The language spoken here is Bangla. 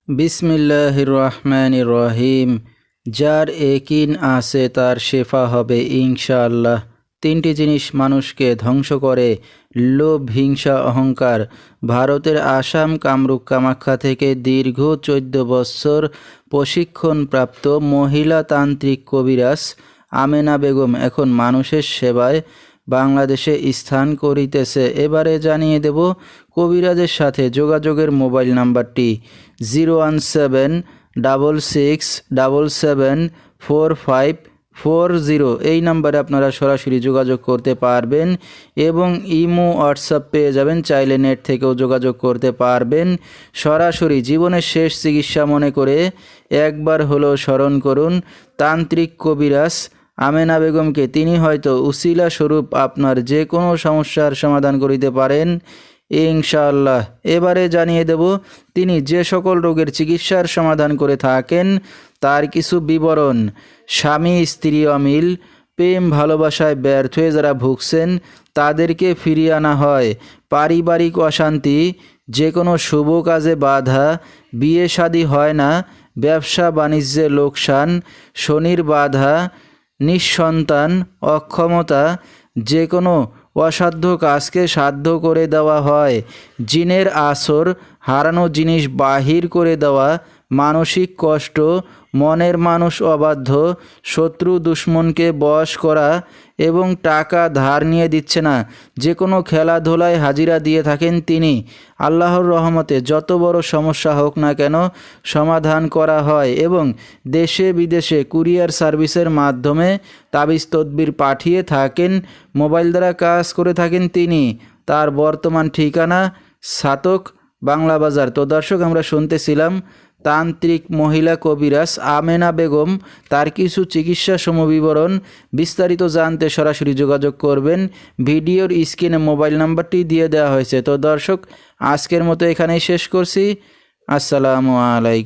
বিসমিল্লাহির রহমানির রহিম। যার একিন আছে তার শেফা হবে ইনশাআল্লাহ। তিনটি জিনিস মানুষকে ধ্বংস করে: লোভ, হিংসা, অহংকার। ভারতের আসাম কামরূপ কামাখ্যা থেকে দীর্ঘ 14 বছর প্রশিক্ষণপ্রাপ্ত মহিলা তান্ত্রিক কবিরাজ আমেনা বেগম এখন মানুষের সেবায় বাংলাদেশে স্থান করিতেছে। এবারে জানিয়ে দেব কবিরাজের সাথে যোগাযোগের মোবাইল নাম্বারটি 01777774540। এই নাম্বারে আপনারা সরাসরি যোগাযোগ করতে পারবেন এবং ইমো হোয়াটসঅ্যাপ পেয়ে যাবেন। চাইলে নেট থেকেও যোগাযোগ করতে পারবেন। সরাসরি জীবনের শেষ চিকিৎসা মনে করে একবার হলেও স্মরণ করুন তান্ত্রিক কবিরাজ আমেনা বেগমকে। তিনি হয়তো উসিলা স্বরূপ আপনার যে কোনো সমস্যার সমাধান করিতে পারেন ইনশাআল্লাহ। এবারে জানিয়ে দেব তিনি যে সকল রোগের চিকিৎসার সমাধান করে থাকেন তার কিছু বিবরণ। স্বামী স্ত্রী অমিল, প্রেম ভালোবাসায় ব্যর্থ হয়ে যারা ভুগছেন তাদেরকে ফিরিয়ে আনা হয়। পারিবারিক অশান্তি, যে কোনো শুভ কাজে বাধা, বিয়ে শাদী হয় না, ব্যবসা বাণিজ্যে লোকসান, শনির বাধা, নিঃসন্তান, অক্ষমতা, যে কোনো অসাধ্য কাজকে সাধ্য করে দেওয়া হয়, জিনের আসর, হারানো জিনিস বাহির করে দেওয়া, মানসিক কষ্ট, মনের মানুষ অবাধ্য, শত্রু দুশ্মনকে বশ করা এবং টাকা ধার নিয়ে দিচ্ছে না, যে কোনো খেলাধুলায় হাজিরা দিয়ে থাকেন তিনি। আল্লাহর রহমতে যত বড় সমস্যা হোক না কেন সমাধান করা হয় এবং দেশে বিদেশে কুরিয়ার সার্ভিসের মাধ্যমে তাবিজ তদবির পাঠিয়ে থাকেন। মোবাইল দ্বারা কাজ করে থাকেন তিনি। তার বর্তমান ঠিকানা ছাতক, বাংলা বাজার। তো দর্শক, আমরা শুনতেছিলাম তান্ত্রিক মহিলা কবিরাজ আমেনা বেগম, তার কিছু চিকিৎসা সমবিবরণ। বিস্তারিত জানতে সরাসরি যোগাযোগ করবেন। ভিডিওর স্ক্রিনে মোবাইল নাম্বারটি দিয়ে দেওয়া হয়েছে। তো দর্শক, আজকের মতো এখানেই শেষ করছি। আসসালামু আলাইকুম।